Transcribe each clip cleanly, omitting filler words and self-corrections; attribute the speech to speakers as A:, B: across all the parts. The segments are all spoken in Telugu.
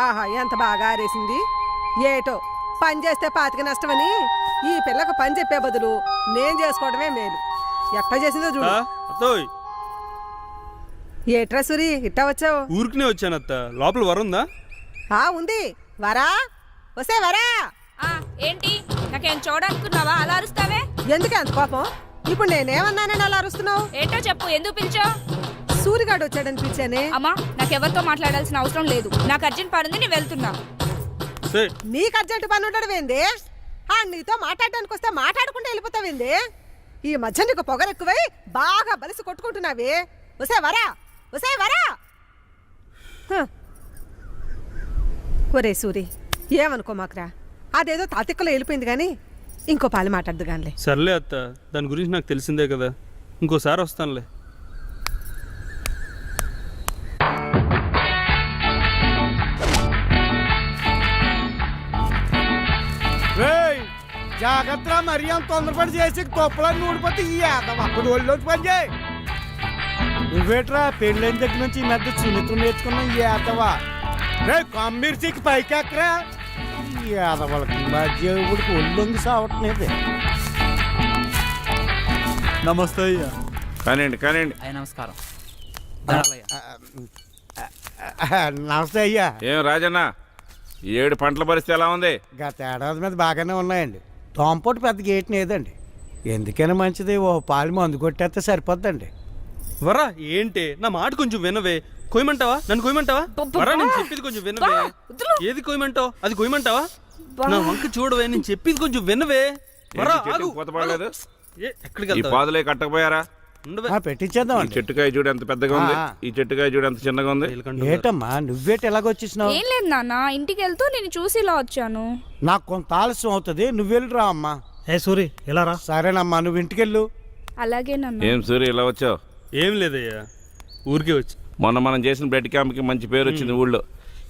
A: ఆహా ఎంత బాగా ఆరేసింది. ఏటో పని చేస్తే పాతిక నష్టమని ఈ పిల్లకు పని చెప్పే బదులు నేను చేసుకోవడమే మేలు. ఎట్లా చేసిందో చూడు.
B: అత్తోయ్
A: ఏట్రా సూరి ఇట్టా వచ్చావు?
B: ఊరికినే వచ్చాను అత్త. లోపల వరుందా?
A: ఉంది. వరా వసే వరా.
C: ఏంటి నాకేం చూడనుకున్నావా? అలా అరుస్తావే
A: ఎందుకు అంత కోపం? ఇప్పుడు నేనేమన్నానని అలా అరుస్తున్నావు?
C: ఏంటో చెప్పు, ఎందుకు పిలిచావు?
A: సూరిగాడు వచ్చాడని పిలిచానే.
C: అమ్మా నాకెవరితో మాట్లాడాల్సిన అవసరం లేదు. నాకు అర్జెంట్ పని ఉంది, నేను వెళ్తున్నా.
A: నీకు అర్జెంట్ పని ఉండడం ఏంది? నీతో మాట్లాడడానికి వస్తే మాట్లాడకుండా వెళ్ళిపోతావేంది? ఈ మధ్య నీకు పొగరెక్కువై బాగా బలిసి కొట్టుకుంటున్నావి. వసే వరా వసే వరా. ఒరే సూరి ఏమనుకో మాకురా, అదేదో తాతిక్కలో వెళ్ళిపోయింది కానీ ఇంకో పాలు మాట్లాడదు గానిలే.
B: సర్లే అత్త, దాని గురించి నాకు తెలిసిందే కదా, ఇంకోసారి వస్తానులే.
D: జాగ్రత్త, మరి అంత తొందరపడి చేసి తొప్పలని ఊడిపోతే ఈ అప్పుడు ఒళ్ళోకి పని చేయి. నువ్వేట్రా పెళ్ళైన దగ్గర నుంచి ఈ మధ్య సున్నితం నేర్చుకున్నావు ఈ ఏదవా. రే కమ్మిర్చికి పైకి ఎక్కరా. ఈ ఏదవాళ్ళకి మధ్య ఊడికి ఒళ్ళొంగి సావట్లేదు.
E: నమస్తే అయ్యా.
F: కానివ్వండి కానివ్వండి.
E: నమస్కారం.
D: నమస్తే అయ్యా.
F: ఏం రాజన్న, 7 పంటల పరిస్థితి ఎలా ఉంది?
D: గత ఏడాది మీద బాగానే ఉన్నాయండి. తోంపోటు పెద్ద గేట్ లేదండి. ఎందుకైనా మంచిది ఓ పాలు మందు కొట్టేస్తే సరిపోద్దండి.
B: వరా ఏంటి, నా మాట కొంచెం వినవే. కొయ్యమంటావా? నన్ను కొయ్యమంటావా? వరా నేను చెప్పేది కొంచెం వినవే. ఏది కొయ్యమంటావు? అది కొయ్యమంటావా? నా వంక చూడవే, నేను చెప్పేది కొంచెం వినవే. వరా ఆగు.
F: పోతపడలేదు.
B: ఎక్కడికి
F: ఈ
B: వెళ్తావు?
F: పాదులే కట్టకపోయారా?
D: పెట్టించేద్దాం.
F: ఈ చెట్టుకాయ చూడు ఎంత పెద్దగా ఉంది, ఈ చెట్టుకాయ చూడు ఎంత చిన్నగా ఉంది.
D: ఏటమ్మా నువ్వేటి ఎలాగొచ్చేసినావు?
C: ఏం లేదు నాన్న, ఇంటికి వెళ్తూ నేను చూసి ఇలా వచ్చాను.
D: నాకు కొంత ఆలస్యం అవుతుంది, నువ్వు వెళ్ళిరా అమ్మా.
E: ఏ సూరి ఎలా రా.
D: సరేనమ్మా, నువ్వు ఇంటికెళ్ళు.
C: అలాగే నాన్న.
F: ఏం సూర్య ఇలా వచ్చావు?
B: ఏం లేదయ్యా, ఊరికే వచ్చి.
F: మొన్న మనం చేసిన బ్లడ్ క్యాంప్కి మంచి పేరు వచ్చింది ఊళ్ళో.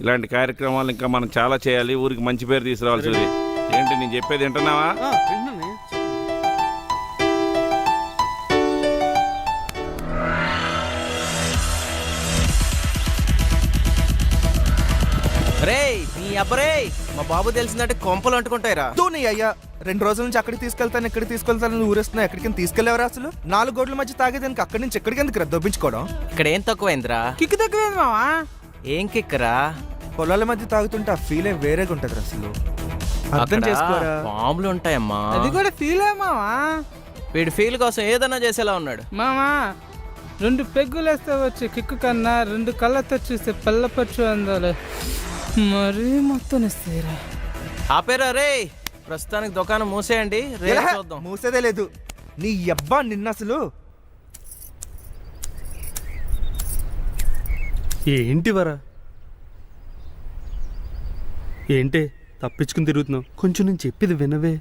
F: ఇలాంటి కార్యక్రమాలు ఇంకా మనం చాలా చేయాలి, ఊరికి మంచి పేరు తీసుకురావాలి. సూర్య ఏంటి నేను చెప్పేది వింటున్నావా?
G: రే నీ అబ్బరే, మా బాబు తెలిసిందంటే కొంపలు అంటుకుంటాయిరా.
H: నీ అయ్యా 2 రోజుల నుంచి అక్కడికి తీసుకెళ్తాను ఇక్కడికి తీసుకెళ్తాను ఊరేస్తున్నా. ఎక్కడికి తీసుకెళ్లేవరా? అసలు 4 గోడ్ల మధ్య తాగేదానికి అక్కడి నుంచి ఎక్కడికి ఎందుకు దొబ్బించుకోవడం?
G: ఇక్కడ ఏం తక్కువైందిరా?
H: కిక్కు తక్కువేంది మావా.
G: ఏం కిక్కరా?
H: పొలాల మధ్య తాగుతుంటే ఆ ఫీల్ వేరేగా ఉంటది అసలు. అర్థం చేసుకోరా.
G: బాంబులు ఉంటాయమ్మా.
H: అది కూడా ఫీల్ మావా.
G: వీడి ఫీల్ కోసం ఏదైనా చేసేలా ఉన్నాడు.
I: మామా 2 పెగ్గులు వేస్తే వచ్చి కిక్కు కన్నా 2 కళ్ళతో చూస్తే పిల్లపచ్చు అందాలి. మరీ మొత్తం ఇస్తాయిరా.
G: ఆపేరా రే, ప్రస్తుతానికి దుకాణం మూసేయండి, రేపు చూద్దాం.
H: మూసేదే లేదు నీ అబ్బా. నిన్న అసలు
B: ఏంటి వరా, ఏంటే తప్పించుకుని తిరుగుతున్నావు? కొంచెం నేను చెప్పేది వినవే.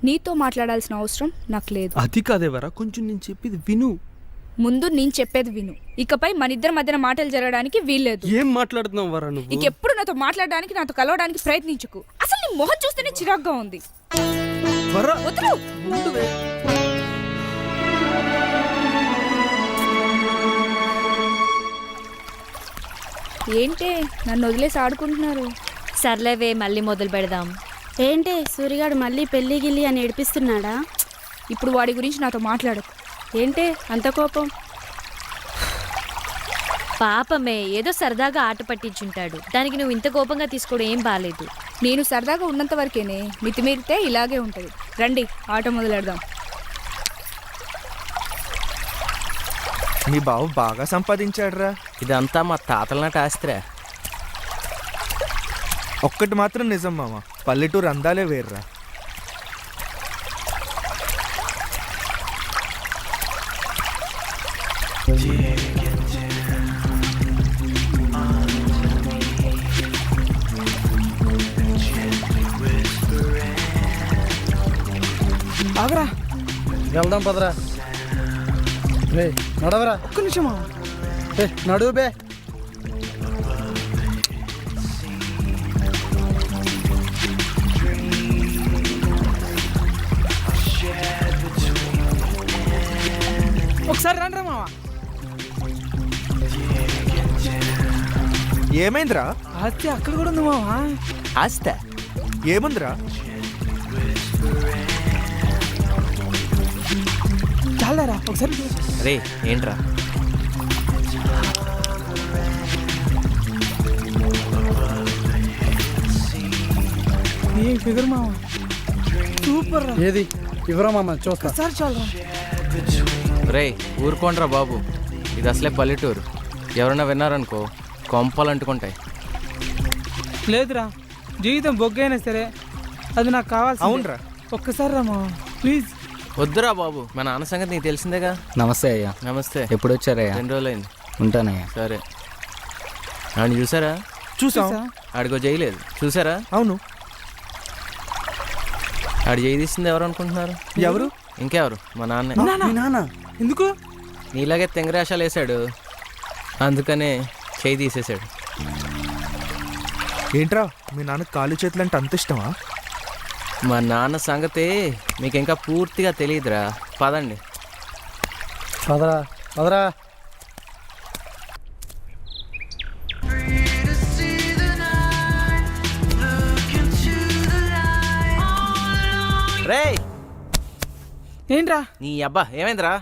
C: నీతో మాట్లాడాల్సిన అవసరం నాకు లేదు.
B: అది కాదే వరా, కొంచెం నేను చెప్పేది విను.
C: ముందు నేను చెప్పేది విను. ఇకపై మన ఇద్దరి మధ్యన మాటలు జరగడానికి వీల్లేదు.
B: ఏం మాట్లాడుతున్నావు వరా నువ్వు?
C: ఇంకెప్పుడు నాతో మాట్లాడడానికి, నాతో కలవడానికి ప్రయత్నించుకు. అసలు నీ మొహం చూస్తేనే చిరాగ్గా ఉంది.
B: వరా
C: వదులు. ఏంటే నన్ను వదిలేసి ఆడుకుంటున్నారు?
J: సర్లేవే, మళ్ళీ మొదలు పెడదాం.
K: ఏంటే సూరిగాడు మళ్ళీ పెళ్లి గిల్లి అని ఏడిపిస్తున్నాడా?
C: ఇప్పుడు వాడి గురించి నాతో మాట్లాడకు.
K: ఏంటే అంత కోపం?
J: పాపమే, ఏదో సరదాగా ఆట పట్టించుంటాడు. దానికి నువ్వు ఇంత కోపంగా తీసుకోవడం ఏం బాలేదు.
C: నేను సరదాగా ఉన్నంత వరకేనే, మితిమీరితే ఇలాగే ఉంటుంది. రండి ఆట మొదలెడదాం.
H: మీ బావు బాగా సంపాదించాడురా.
G: ఇదంతా మా తాతల నాటి ఆస్తిరా.
H: ఒక్కటి మాత్రం నిజం మామ, పల్లెటూరు అందాలే వేర్రా.
I: ఆగరా,
D: వెళ్దాం పదరా. రే నడవరా.
I: ఒక్క నిమిషమా.
D: నడువు బే.
I: ఒకసారి రండి మావా.
H: ఏమైందిరా?
I: ఆస్తి అక్కడ కూడా ఉంది మావా.
H: ఆస్తా ఏముందిరా?
I: చాలరా ఒకసారి చూడు.
G: రే ఏంట్రా?
I: ఏం ఫిగర్ మావా, సూపర్ రా.
E: ఏది ఇవ్వరా మామ చూస్తా.
I: ఒకసారి చాలరా.
G: రే ఊరుకోండ్రా బాబు, ఇది అసలే పల్లెటూరు. ఎవరైనా విన్నారనుకో కొంపలు అంటుకుంటాయి.
I: లేదురా, జీవితం బొగ్గైనా సరే అది నాకు కావాలి.
H: అవునరా.
I: ఒక్కసారి రా మావా ప్లీజ్.
G: వద్దురా బాబు, మా నాన్న సంగతి నీకు తెలిసిందేగా.
E: నమస్తే అయ్యా.
G: నమస్తే.
E: ఎప్పుడు వచ్చారయ్యా?
G: 2 రోజులైంది.
E: ఉంటానయ్యా.
G: సరే. ఆడిని చూసారా?
H: చూసాం.
G: ఆడికో చేయలేదు చూసారా?
H: అవును.
G: ఆడు చేయి తీసింది ఎవరు అనుకుంటున్నారు?
H: ఎవరు?
G: ఇంకెవరు, మా నాన్నే.
H: మీ నాన్న?
I: ఎందుకు?
G: నీలాగే తెంగరాశాలు వేసాడు, అందుకనే చేయి తీసేశాడు.
H: ఏంట్రా మీ నాన్న కాలు చేతులు అంటే అంత ఇష్టమా?
G: మా నాన్న సంగతి మీకు ఇంకా పూర్తిగా తెలియదురా. పదండి.
E: పదరా పదరా.
G: రే
I: ఏంట్రా?
G: నీ అబ్బా ఏమైందిరా?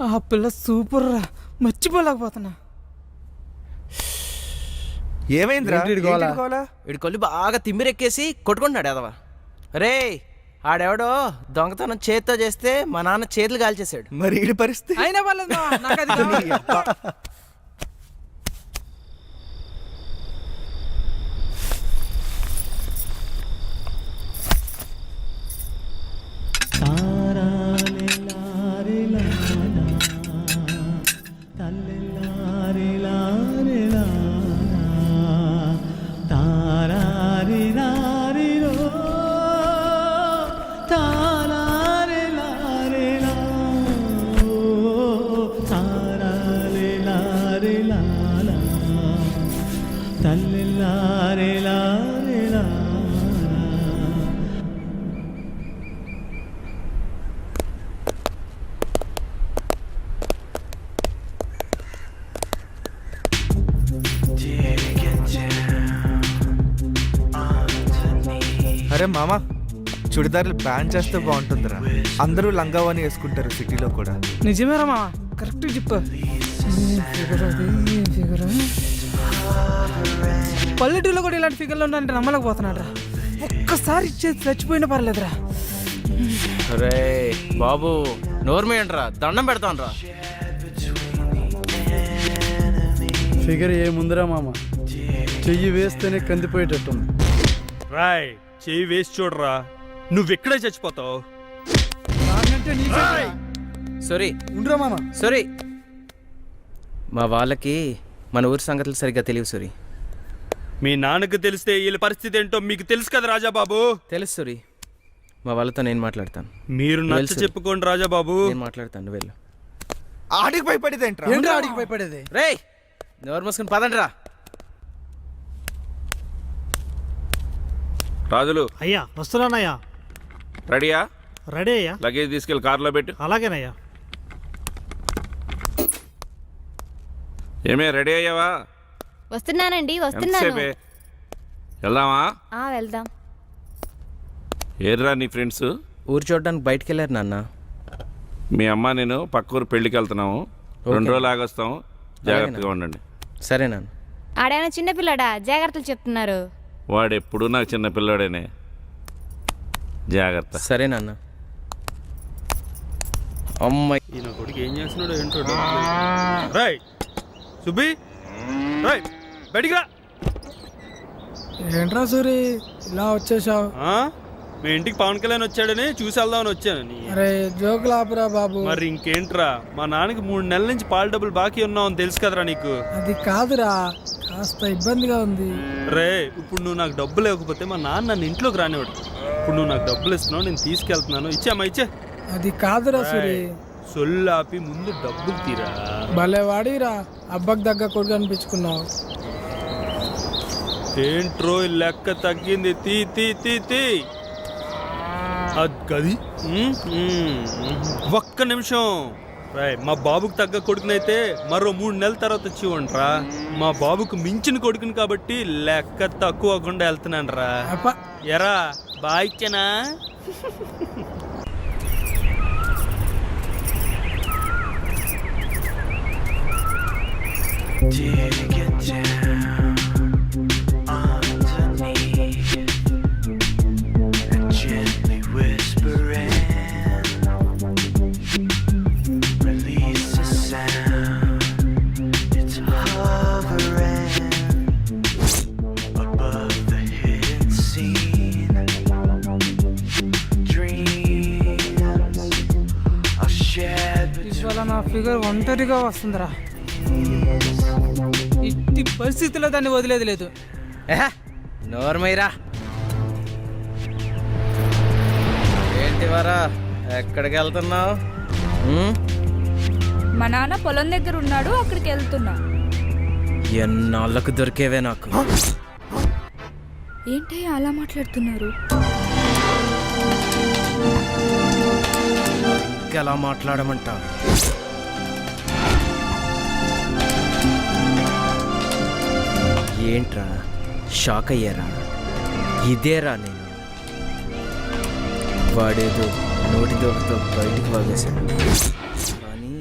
I: ఆ పిల్ల సూపర్ రా, మర్చిపోలేకపోతున్నా.
H: ఏమైందిరా?
E: ఏంటి గోల?
H: ఏంటి గోల?
G: వీడి కొల్లి బాగా తిమ్మిరెక్కేసి కొట్టుకుంటున్నాడు ఎదవా. రే ఆడెవడో దొంగతనం చేత్తో చేస్తే మా నాన్న చేతులు కాల్చేశాడు.
H: మరి ఈడి పరిస్థితి?
I: అయినా పర్లేదు మావా, నాకు అది కావాలి.
H: అరే మామా, చుడిదారులు బ్యాన్ చేస్తే బాగుంటుందిరా. అందరూ లంగావాణి వేసుకుంటారు సిటీలో కూడా.
I: నిజమేరా మావా, కరెక్ట్ చెప్పు. పల్లెటూరులో కూడా ఇలాంటి ఫిగర్లు ఉన్నాయంటే నమ్మలేకపోతున్నాడు రా. ఒక్కసారి ఇచ్చేది చచ్చిపోయినా పర్లేదురా.
G: రే బాబు నోర్మేయండిరా, దండం పెడతాను రా.
E: ఫిగర్ ఏముందిరా మామ, చెయ్యి వేస్తేనే కందిపోయేటట్టుంది.
B: రాయ్ చెయ్యి వేసి చూడరా, నువ్వెక్కడే చచ్చిపోతావు.
G: సారీ
E: ఉండరా మామ.
G: సారీ, మా వాళ్ళకి మన ఊరి సంగతులు సరిగ్గా తెలియవు సూరి.
B: మీ నాన్నకు తెలిస్తే వీళ్ళ పరిస్థితి ఏంటో మీకు తెలుసు కదా రాజాబాబు.
G: తెలుసు సూరి, మా వాళ్ళతో నేను మాట్లాడతాను.
B: మీరు నచ్చ చెప్పుకోండి రాజాబాబు.
G: నేను మాట్లాడతాను, వెళ్ళు.
H: ఆడికి భయపడేది ఏంట్రా?
E: ఏంట్రా ఆడికి భయపడేది?
G: రే నోరు మూసుకుని పదండి రా.
F: రాజులు
E: అయ్యా వస్తున్నానయ్యా.
F: రెడీయా?
E: రెడీ అయ్యా.
F: లగేజ్ తీసుకెళ్ళి కార్లో పెట్టు.
E: అలాగేనయ్యా.
F: ఏమే రెడీ అయ్యావా?
J: వస్తున్నానండి
F: ఎంతసేపే? వెళ్దామా?
J: వెళ్దాం.
F: ఏర్రా నీ ఫ్రెండ్స్?
G: ఊరు చూడడానికి బయటికి వెళ్ళారు నాన్న.
F: మీ అమ్మ నేను పక్క ఊరు పెళ్ళికి వెళ్తున్నాము. 2 రోజులు ఆగొస్తాం, జాగ్రత్తగా ఉండండి.
G: సరే నాన్న.
J: ఆడేమైనా చిన్నపిల్లడా, జాగ్రత్తలు చెప్తున్నారు.
F: వాడు ఎప్పుడు నాకు చిన్న పిల్లాడేనే, జాగ్రత్త.
G: సరే నాన్న. అమ్మాయి
B: ఈయన కొడుకు ఏం చేస్తున్నాడు ఏంటో. రాయ్ సుబ్బి, రాయ్ బయటికి రా.
I: ఏంట్రా సూరి ఇలా వచ్చేసావు?
B: మీ ఇంటికి పవన్ కళ్యాణ్ వచ్చాడని చూసి వెళ్దామని వచ్చాను.
I: అరే జోకులు ఆపురా బాబు.
B: మరి ఇంకేంట్రా, మా నాన్నకి 3 నెలల నుంచి పాల డబ్బులు బాకీ ఉన్నావు తెలుసు కదరా నీకు.
I: అది కాదురా, కాస్త ఇబ్బందిగా ఉంది.
B: రే ఇప్పుడు నువ్వు నాకు డబ్బులు లేకపోతే మా నాన్న నన్ను ఇంట్లోకి రానివాడు. ఇప్పుడు నువ్వు నాకు డబ్బులు ఇస్తున్నావు, నేను తీసుకెళ్తున్నాను. ఇచ్చామా? ఇచ్చే.
I: అది కాదురా సూరి.
B: సొల్లాపి ముందు డబ్బులు తీరా.
I: భలే వాడిరా, అబ్బకి దగ్గర కొడుకు అనిపించుకున్నావు.
B: ఏంట్రో లెక్క తగ్గింది. తీ తీ తీ తీ. అది ఒక్క నిమిషం. మా బాబుకు తగ్గ కొడుకునైతే మరో 3 నెలల తర్వాత వచ్చి ఇవ్వండిరా. మా బాబుకు మించిన కొడుకుని కాబట్టి లెక్క తక్కువ అవ్వకుండా వెళ్తున్నాను రా. ఎరా బాగా ఇచ్చానా?
I: ఇవాళ నా ఫిగర్ ఒంటరిగా వస్తుందిరా. ఇట్టి పరిస్థితుల్లో దాన్ని వదిలేదు లేదు.
G: నోర్మైరా. ఏంటి వరా, ఎక్కడికి వెళ్తున్నావు?
C: మా నాన్న పొలం దగ్గర ఉన్నాడు, అక్కడికి వెళ్తున్నా.
G: ఎన్నాళ్ళకు దొరికేవే నాకు.
C: ఏంటి అలా మాట్లాడుతున్నారు?
G: ఎలా మాట్లాడమంటావు? ఏంట్రా షాక్ అయ్యారా? ఇదేరా నేను. వాడేదో నోటి దోకతో బయటికి వాగేశాడు, కానీ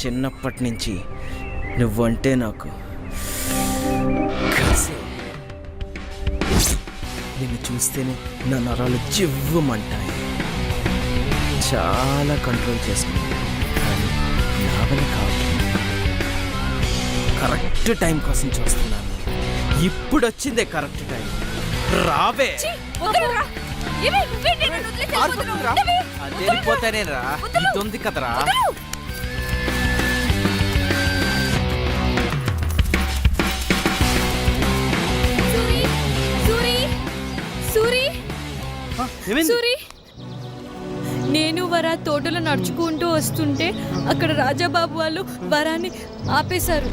G: చిన్నప్పటి నుంచి నువ్వంటే నాకు కసి. నిన్ను చూస్తేనే నా నరాలు జివ్వమంటాయి. చాలా కంట్రోల్ చేసుకున్నాను, కానీ నా వల్ల కాదు. కరెక్ట్ టైం కోసం చూస్తున్నాను. ఇప్పుడు వచ్చిందే కరెక్ట్ టైం. రావే. అది వెళ్ళిపోతానే రా. ఇది ఉంది కదరా.
J: సూరి, నేను వరా తోటలో నడుచుకుంటూ వస్తుంటే అక్కడ రాజాబాబు వాళ్ళు వరాన్ని ఆపేశారు.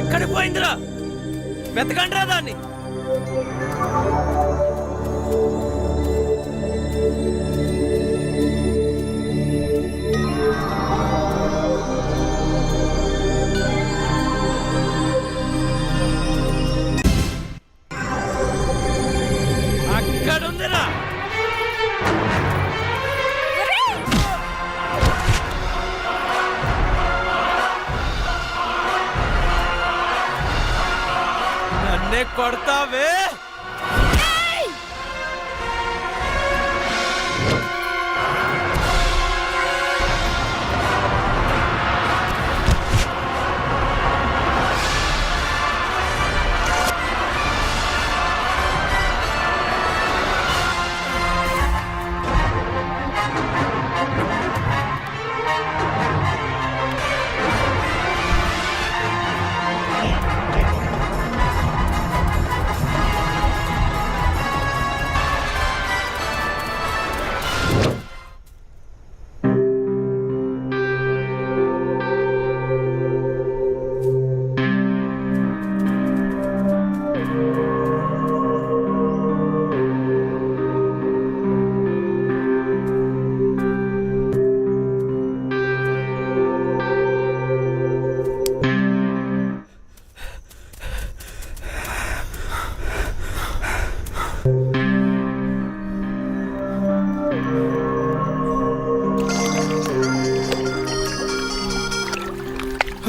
G: ఎక్కడ పోయిందిరా? వెతకండిరా దాన్ని. అక్కడుందిరా. నన్నే కొడతావే?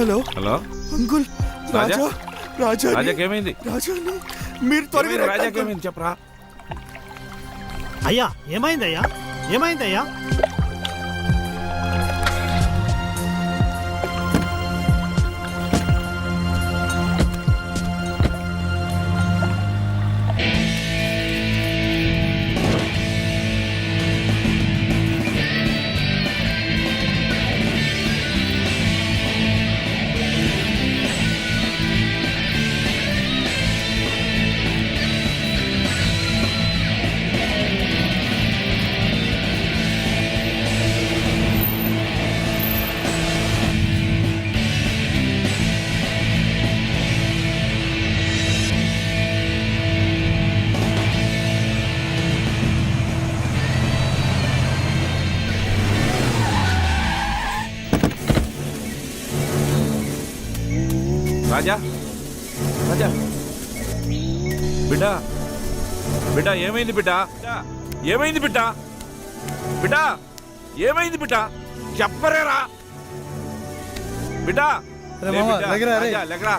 H: హలో
F: హలో
H: అంకుల్,
F: రాజా?
H: రాజా రాజా
F: రాజాకి ఏమైంది?
H: రాజాని మీరు త్వరగా రండి,
F: రాజాకి
H: అంకుల్.
F: ఏమైంది చెప్పరా?
E: అయ్యా ఏమైందయ్యా? ఏమైందయ్యా?
F: రాజా రాజా బిడ్డ బిడ్డ ఏమైంది బిడ్డ? ఏమైంది బిడ్డ? బిడ్డ ఏమైంది బిడ్డ? చెప్పరేరా బిడ్డ?
E: అరే మామ, లెగరా రే.
F: లెగరా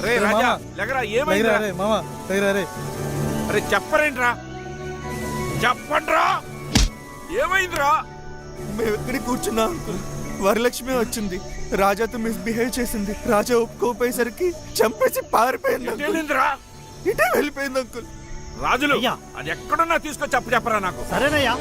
F: రే
E: అరే
F: రాజా,
E: మామ.
F: లెగరా. ఏమైంది?
E: మామ దగ్గర
F: అరే చెప్పరేంట్రా? చెప్పండ్రా, ఏమైందిరా?
H: మేము ఎక్కడికి కూర్చున్నా అంకుల్, వరలక్ష్మి వచ్చింది, రాజాతో మిస్బిహేవ్ చేసింది. రాజా ఒప్పుకోపోయేసరికి చంపేసి పారిపోయింది అంకుల్.
F: ఏంటిరా?
H: ఇటే వెళ్ళిపోయింది అంకుల్.
F: రాజులు
E: అయ్యా.
F: అది ఎక్కడున్నా తీసుకొచ్చి చెప్పరా నాకు.
E: సరేనయ్యా.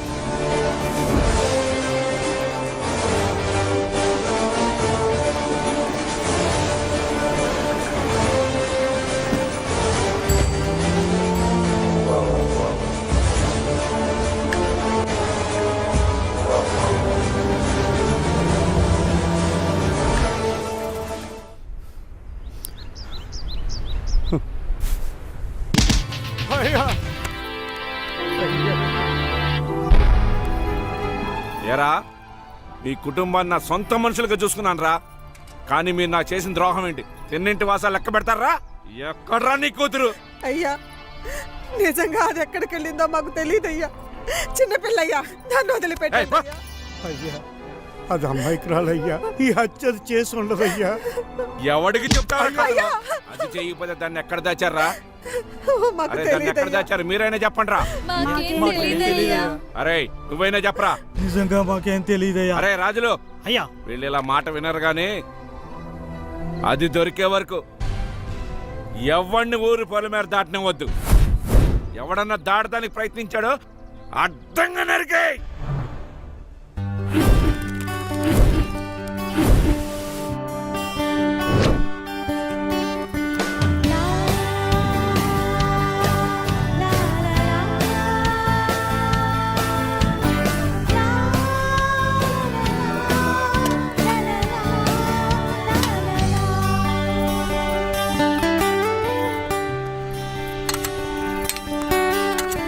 D: అయ్యా
F: ఏరా, మీ కుటుంబాన్ని నా సొంత మనుషులుగా చూసుకున్నాను రా, కానీ మీరు నాకు చేసిన ద్రోహం ఏంటి? తిన్నింటి వాసాలు లెక్క పెడతారా? ఎక్కడ్రా నీ కూతురు?
A: అయ్యా నిజంగా అది ఎక్కడికి వెళ్ళిందో మాకు తెలియదయ్యా. చిన్నపిల్లయ్యా, దాన్ని వదిలిపెట్టయ్యా.
D: అయ్యా అది అమ్మాయికి రాలయ్యా, ఈ హత్య చేసి ఉండదయ్యా.
F: ఎవడికి చెప్తావు? అది చేయకపోతే దాన్ని ఎక్కడ దాచారా?
A: మాకు
F: అరే దాన్ని ఎక్కడ
A: తెలియదయ్యా.
F: దాచారు? మీరైనా చెప్పండ్రా. అరే నువ్వైనా చెప్పరా.
E: నిజంగా మాకేం తెలియదయ్యా.
F: అరే రాజులు,
E: అయ్యా
F: వీళ్ళు ఇలా మాట వినరు గాని అది దొరికే వరకు ఎవడిని ఊరు పొలం మీద దాటనివ్వద్దు. ఎవడన్నా దాటడానికి ప్రయత్నించాడో అడ్డంగా నరికే.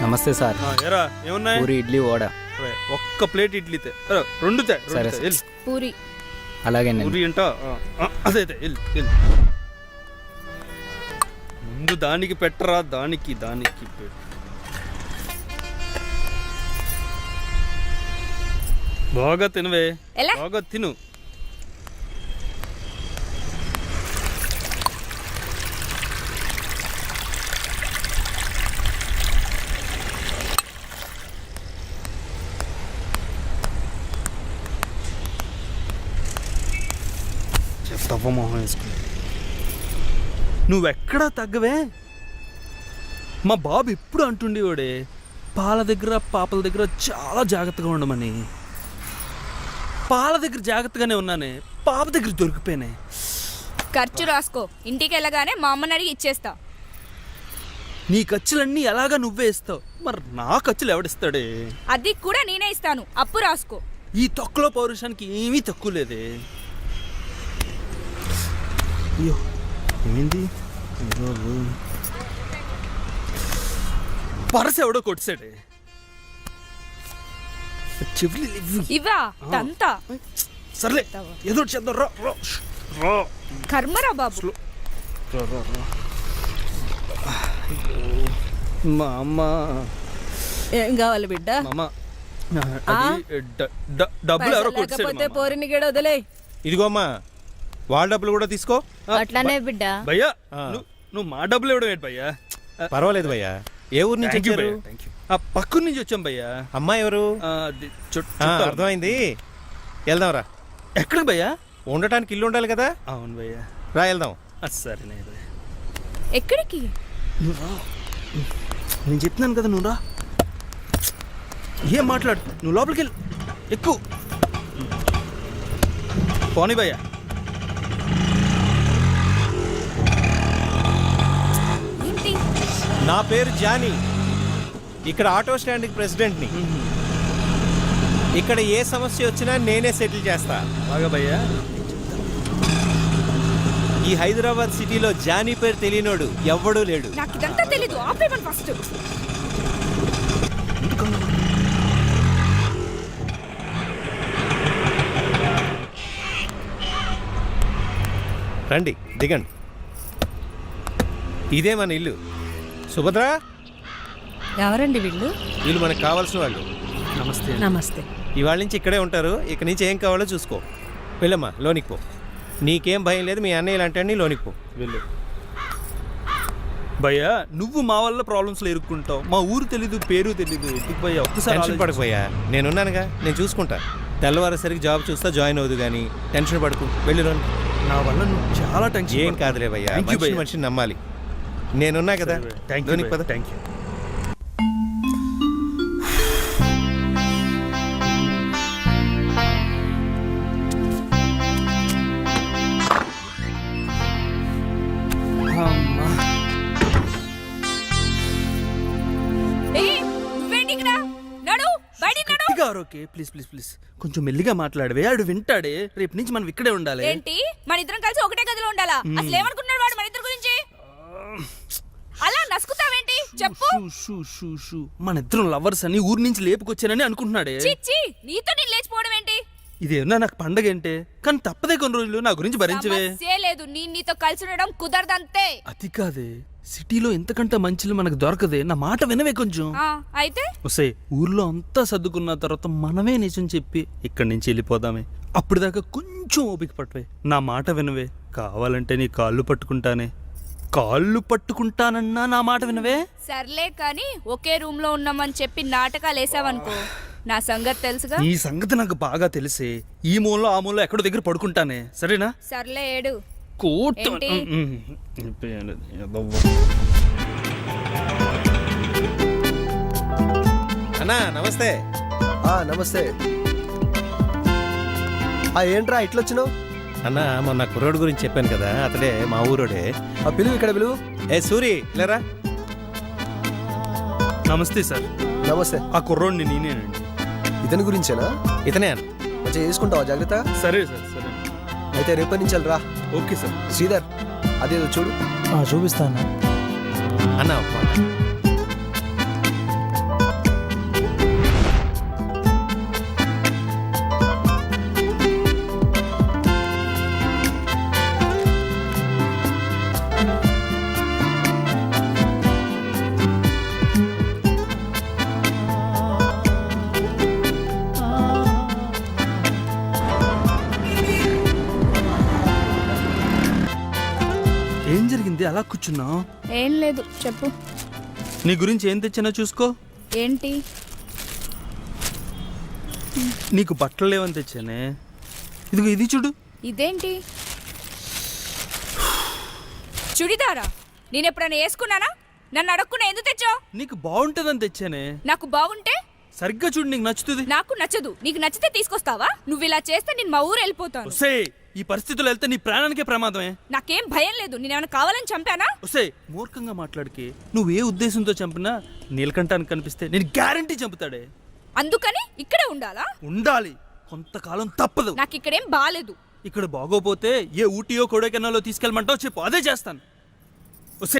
G: నమస్తే సార్.
B: ఏరా ఏమున్నాయి?
G: పూరి ఇడ్లీ వడ.
B: ఒక్క ప్లేట్ ఇడ్లీ తే. రెండు తే.
G: సరే.
C: పూరి
G: అలాగే
B: పూరి అంటా? అదే వెళ్ళు. ముందు దానికి పెట్టరా, దానికి పెట్టు. బాగా తినవే,
C: ఎలా?
B: బాగా తిను. చెప్తావా మొహం వేసుకుని? నువ్వెక్కడా తగ్గవే. మా బాబు ఎప్పుడు అంటుండేవాడే పాల దగ్గర పాపల దగ్గర చాలా జాగ్రత్తగా ఉండమని. పాల దగ్గర జాగ్రత్తగానే ఉన్నానే, పాప దగ్గర దొరికిపోయానే.
C: ఖర్చు రాసుకో, ఇంటికి వెళ్ళగానే మా అమ్మని అడిగి ఇచ్చేస్తా.
B: నీ ఖర్చులన్నీ ఎలాగా నువ్వే ఇస్తావు, మరి నా ఖర్చులు ఎవడిస్తాడే?
C: అది కూడా నేనే ఇస్తాను, అప్పు రాసుకో.
B: ఈ తొక్కలో పౌరుషానికి ఏమీ తక్కువ లేదే. అయ్యో ఏమైంది? పరస ఎవడో కొట్టాడే. చెవులు
C: ఇవా తంతా.
B: సర్లే ఏదో చేద్దాం. రా రా రా.
C: కర్మరా బాబు.
B: మా అమ్మ
A: ఏం కావాలి బిడ్డ?
B: మామ డబ్బులు ఎవరో కొట్టాడు.
A: పోరిని గడ వదిలే.
G: ఇదిగోమ్మా
L: వాళ్ళ డబ్బులు కూడా తీసుకో.
J: అట్లానే బిడ్డ.
B: భయ్యా
L: ఆ.
B: నువ్వు మా డబ్బులు ఇవ్వడం ఏంటి భయ్యా?
L: పర్వాలేదు భయ్యా. ఏ ఊరు నుంచి
B: Thank you
L: వచ్చారు?
B: భయ్యా, thank you. ఆ పక్కన నుంచి వచ్చాం భయ్యా.
L: అమ్మాయి ఎవరు? అర్థమైంది. వెళ్దాంరా.
B: ఎక్కడికి భయ్యా?
L: ఉండటానికి ఇల్లు ఉండాలి కదా.
B: అవును భయ్యా.
L: రా వెళ్దాం.
B: సరేనే భయ్యా.
C: ఎక్కడికి?
B: నువ్వు రా. నేను చెప్తున్నాను కదా, నువ్వు రా. ఏం మాట్లాడు, నువ్వు లోపలికి వెళ్ళి ఎక్కువ పోనీ భయ్యా.
C: ఏంటి?
L: నా పేరు జానీ. ఇక్కడ ఆటో స్టాండ్కి ప్రెసిడెంట్ని. ఇక్కడ ఏ సమస్య వచ్చినా నేనే సెటిల్ చేస్తా.
B: బాగా భయ్యా.
L: ఈ హైదరాబాద్ సిటీలో జానీ పేరు తెలియనోడు ఎవ్వడూ లేడు.
C: నాకు ఇదంతా తెలీదు. ఆపేమని ఫస్ట్.
L: రండి, దిగండి. ఇదే మన ఇల్లు. సుభద్ర,
A: ఎవరండి వీళ్ళు?
L: వీళ్ళు మనకు కావాల్సిన వాళ్ళు.
B: నమస్తే.
A: నమస్తే.
L: ఇవాళ నుంచి ఇక్కడే ఉంటారు. ఇక నుంచి ఏం కావాలో చూసుకో. వెళ్ళమ్మా, లోనికి పో. నీకేం భయం లేదు. మీ అన్నయ్య ఇలాంటి లోనికి పో.
B: వెళ్ళు భయ్యా. నువ్వు మా వల్ల ప్రాబ్లమ్స్లో ఇరుక్కుంటావు. మా ఊరు తెలీదు, పేరు తెలీదు. ఎందుకు భయ్యా? ఒక్కసారి
L: టెన్షన్ పడకపోయా, నేనున్నానుగా, నేను చూసుకుంటా. తెల్లవారేసరికి జాబ్ చూస్తా, జాయిన్ అవుదు కానీ టెన్షన్ పడుకు. వెళ్ళి లోని.
B: నా వల్ల నువ్వు చాలా టెన్షన్.
L: ఏం కాదులే భయ్యా,
B: Thank you భయ్యా.
L: మనిషిని నమ్మాలి. నేనున్నా కదా.
B: థ్యాంక్
L: లోనికి పద.
B: యూ. Thank you. అమ్మా.
C: నువ్వేంటి ఇక్కడ? నడు, బయటికి నడు.
B: గట్టిగా అరవకే, ప్లీజ్ ప్లీజ్ ప్లీజ్. కొంచెం మెల్లిగా మాట్లాడవే. ఆడు వింటాడే. రేపు నుంచి మనం ఇక్కడే ఉండాలి.
C: ఏంటి? మన ఇద్దరం కలిసి ఒకటే గదిలో ఉండాలా? అసలు ఏమనుకున్నాడు వాడు మన ఇద్దరి గురించి? అలా నసుకుతావేంటి? చెప్పు.
B: Shoe, shoe, shoe, shoe. మన ఇద్దరం లవర్స్ అని ఊరి నుంచి లేపుకొచ్చానని అనుకుంటున్నాడే.
C: చిచ్చి, నీతో నేను లేచిపోవడం ఏంటి?
B: ఇదేమన్నా నాకు పండగ ఏంటే? కానీ తప్పదే, కొన్ని రోజులు నా గురించి భరించవే.
C: సమస్యే లేదు. నీతో కలిసి ఉండడం కుదరదంతే.
B: అది కాదే, సిటీలో ఎంతకంటే మంచిలు మనకు దొరకదే. నా మాట వినవే కొంచెం.
C: అయితే
B: వస్తే ఊర్లో అంతా సర్దుకున్న తర్వాత మనమే నిజం చెప్పి ఇక్కడి నుంచి వెళ్ళిపోదామే. అప్పటిదాకా కొంచెం ఓపిక పట్టవే. నా మాట వినవే. కావాలంటే నీ కాళ్ళు పట్టుకుంటానే. కాళ్ళు పట్టుకుంటానన్నా నా మాట వినవే.
C: సర్లే కానీ ఒకే రూమ్ లో ఉన్నామని చెప్పి నాటకాలు వేసావనుకో, నా సంగతి తెలుసుగా.
B: ఈ సంగతి నాకు బాగా తెలిసే. ఈ మూలలో ఆ మూలలో ఎక్కడో దగ్గర పడుకుంటానే, సరేనా?
C: సర్లే ఏడు.
B: కోట.
C: ఏంటి?
L: అన్నా నమస్తే.
H: నమస్తే. ఏంట్రా ఇట్లొచ్చినావు?
L: అన్న, మొన్న కుర్రోడు గురించి చెప్పాను కదా, అతడే మా ఊరోడే.
H: ఆ పిలువు ఇక్కడ పిలువు.
L: ఏ సూరి, లేరా.
B: నమస్తే సార్.
H: నమస్తే.
B: ఆ కుర్రోడిని నేనేనండి.
H: ఇతని గురించేనా?
L: ఇతనే అన్న.
H: మంచిగా చేసుకుంటావా జాగ్రత్త?
B: సరే సార్, సరే.
H: అయితే రేపటి నుంచి రా.
B: Okay sir.
H: శ్రీధర్, అదేదో చూడు.
E: చూపిస్తాను
L: అన్న ఒక మాట.
B: ఏం జరిగింది అలా కూర్చున్నావు?
C: ఏం లేదు, చెప్పు.
B: నీ గురించి ఏం తెచ్చినా చూసుకో.
C: ఏంటి?
B: నీకు బట్టలు లేవని తెచ్చానే. ఇదిగో ఇది చూడు.
C: ఇదేంటి? చుడిదారా? నేను ఎప్పుడైనా వేసుకున్నానా? నన్ను అడగకుండా ఎందుకు తెచ్చావు?
B: నీకు బాగుంటుందని తెచ్చానే.
C: నాకు బాగుంటే
B: సరిగ్గా చూడు, నీకు నచ్చుతుంది.
C: నాకు నచ్చదు. నీకు నచ్చితే తీసుకొస్తావా? నువ్వు ఇలా చేస్తే నేను మా ఊరు వెళ్ళిపోతాను.
B: ఒసే, ఈ పరిస్థితుల్లో వెళ్తే నీ ప్రాణానికే ప్రమాదమే.
C: నాకేం భయం లేదు. నేనేమైనా కావాలని చంపానా?
B: ఒసే, మూర్ఖంగా మాట్లాడికి. నువ్వు ఏ ఉద్దేశంతో చంపినా నీలకంఠానికి కనిపిస్తే నేను గ్యారంటీ చంపుతాడే.
C: అందుకని ఇక్కడే ఉండాలా?
B: ఉండాలి, కొంతకాలం తప్పదు.
C: నాకు ఇక్కడేం బాలేదు.
B: ఇక్కడ బాగోపోతే ఏ ఊటీయో కొడైకెనాలో తీసుకెళ్ళమంటావు చెప్పు, అదే చేస్తాను.